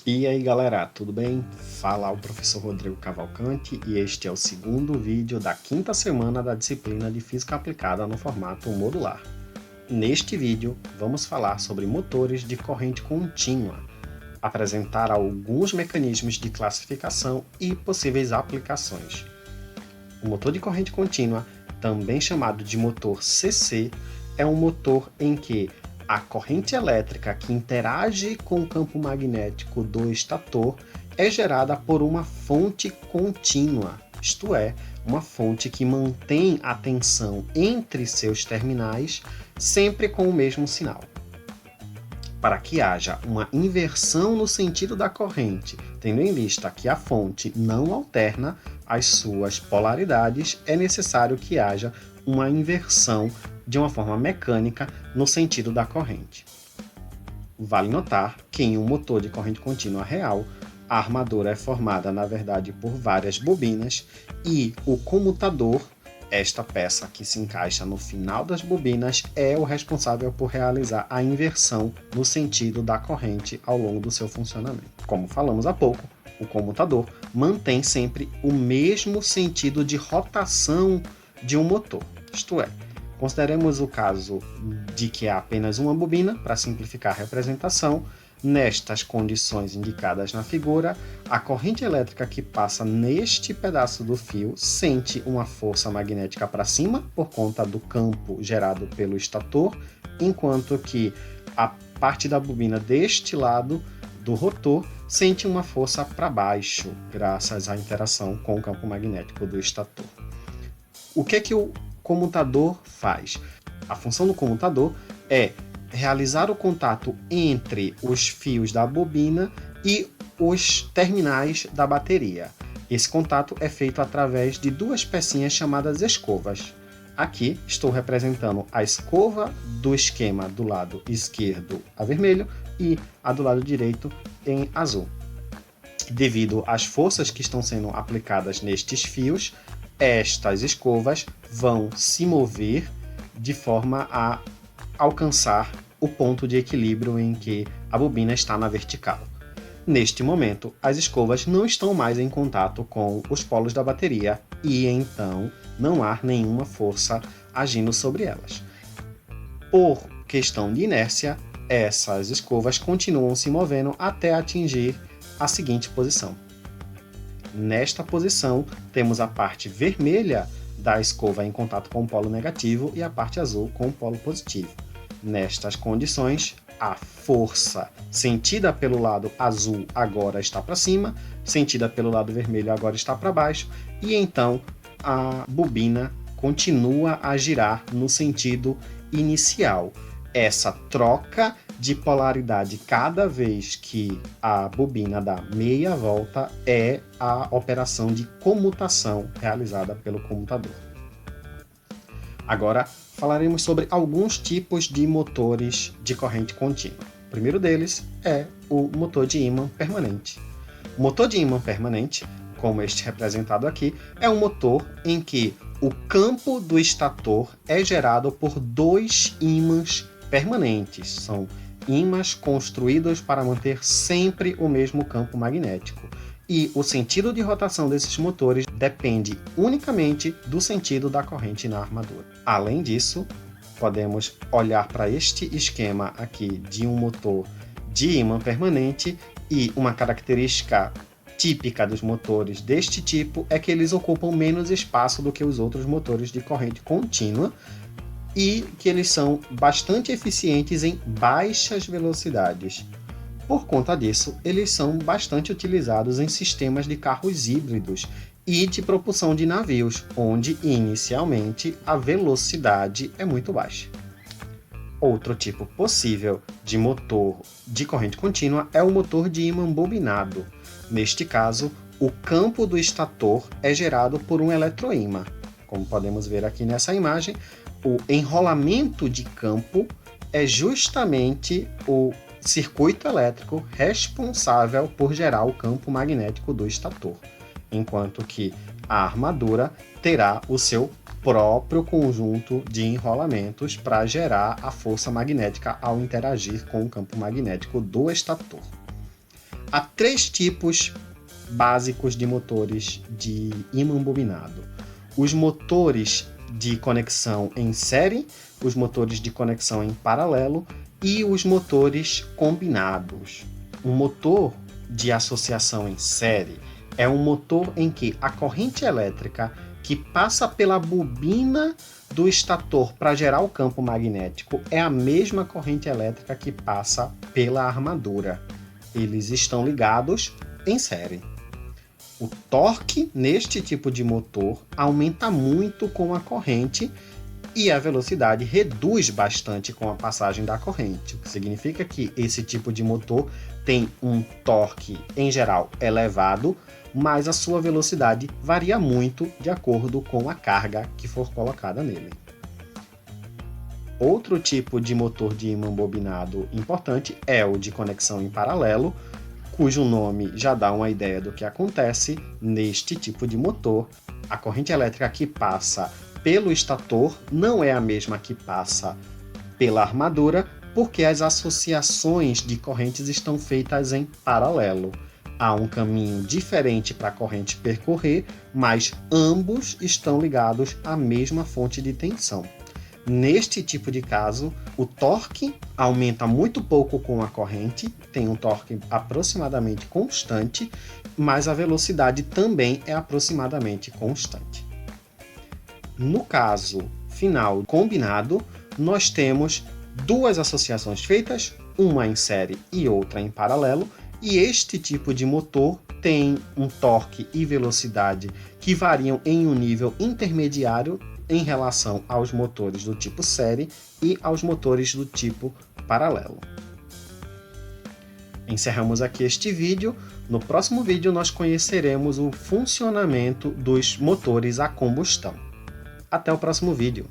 E aí galera, tudo bem? Fala o professor Rodrigo Cavalcante e este é o segundo vídeo da quinta semana da disciplina de Física Aplicada no formato modular. Neste vídeo, vamos falar sobre motores de corrente contínua, apresentar alguns mecanismos de classificação e possíveis aplicações. O motor de corrente contínua, também chamado de motor CC, é um motor em que a corrente elétrica que interage com o campo magnético do estator é gerada por uma fonte contínua, isto é, uma fonte que mantém a tensão entre seus terminais sempre com o mesmo sinal. Para que haja uma inversão no sentido da corrente, tendo em vista que a fonte não alterna as suas polaridades, é necessário que haja uma inversão de uma forma mecânica no sentido da corrente. Vale notar que em um motor de corrente contínua real, a armadura é formada, na verdade, por várias bobinas e o comutador, esta peça que se encaixa no final das bobinas, é o responsável por realizar a inversão no sentido da corrente ao longo do seu funcionamento. Como falamos há pouco, o comutador mantém sempre o mesmo sentido de rotação de um motor, isto é, consideremos o caso de que há apenas uma bobina, para simplificar a representação. Nestas condições indicadas na figura, a corrente elétrica que passa neste pedaço do fio sente uma força magnética para cima por conta do campo gerado pelo estator, enquanto que a parte da bobina deste lado do rotor sente uma força para baixo, graças à interação com o campo magnético do estator. O que o comutador faz? A função do comutador é realizar o contato entre os fios da bobina e os terminais da bateria. Esse contato é feito através de duas pecinhas chamadas escovas. Aqui estou representando a escova do esquema do lado esquerdo a vermelho e a do lado direito em azul. Devido às forças que estão sendo aplicadas nestes fios, estas escovas vão se mover de forma a alcançar o ponto de equilíbrio em que a bobina está na vertical. Neste momento, as escovas não estão mais em contato com os polos da bateria e então não há nenhuma força agindo sobre elas. Por questão de inércia, essas escovas continuam se movendo até atingir a seguinte posição. Nesta posição, temos a parte vermelha da escova em contato com o polo negativo e a parte azul com o polo positivo. Nestas condições, a força sentida pelo lado azul agora está para cima, sentida pelo lado vermelho agora está para baixo, e então a bobina continua a girar no sentido inicial. Essa troca de polaridade cada vez que a bobina dá meia volta é a operação de comutação realizada pelo comutador. Agora falaremos sobre alguns tipos de motores de corrente contínua. O primeiro deles é o motor de ímã permanente. O motor de ímã permanente, como este representado aqui, é um motor em que o campo do estator é gerado por dois ímãs permanentes. São ímãs construídos para manter sempre o mesmo campo magnético. E o sentido de rotação desses motores depende unicamente do sentido da corrente na armadura. Além disso, podemos olhar para este esquema aqui de um motor de ímã permanente e uma característica típica dos motores deste tipo é que eles ocupam menos espaço do que os outros motores de corrente contínua e que eles são bastante eficientes em baixas velocidades. Por conta disso, eles são bastante utilizados em sistemas de carros híbridos e de propulsão de navios, onde inicialmente a velocidade é muito baixa. Outro tipo possível de motor de corrente contínua é o motor de ímã bobinado. Neste caso, o campo do estator é gerado por um eletroímã. Como podemos ver aqui nessa imagem, o enrolamento de campo é justamente o circuito elétrico responsável por gerar o campo magnético do estator, enquanto que a armadura terá o seu próprio conjunto de enrolamentos para gerar a força magnética ao interagir com o campo magnético do estator. Há 3 tipos básicos de motores de ímã bobinado: os motores de conexão em série, os motores de conexão em paralelo e os motores combinados. Um motor de associação em série é um motor em que a corrente elétrica que passa pela bobina do estator para gerar o campo magnético é a mesma corrente elétrica que passa pela armadura. Eles estão ligados em série. O torque neste tipo de motor aumenta muito com a corrente e a velocidade reduz bastante com a passagem da corrente, o que significa que esse tipo de motor tem um torque, em geral, elevado, mas a sua velocidade varia muito de acordo com a carga que for colocada nele. Outro tipo de motor de ímã bobinado importante é o de conexão em paralelo, cujo nome já dá uma ideia do que acontece neste tipo de motor. A corrente elétrica que passa pelo estator não é a mesma que passa pela armadura, porque as associações de correntes estão feitas em paralelo. Há um caminho diferente para a corrente percorrer, mas ambos estão ligados à mesma fonte de tensão. Neste tipo de caso, o torque aumenta muito pouco com a corrente, tem um torque aproximadamente constante, mas a velocidade também é aproximadamente constante. No caso final combinado, nós temos 2 associações feitas, uma em série e outra em paralelo, e este tipo de motor tem um torque e velocidade que variam em um nível intermediário em relação aos motores do tipo série e aos motores do tipo paralelo. Encerramos aqui este vídeo. No próximo vídeo nós conheceremos o funcionamento dos motores a combustão. Até o próximo vídeo.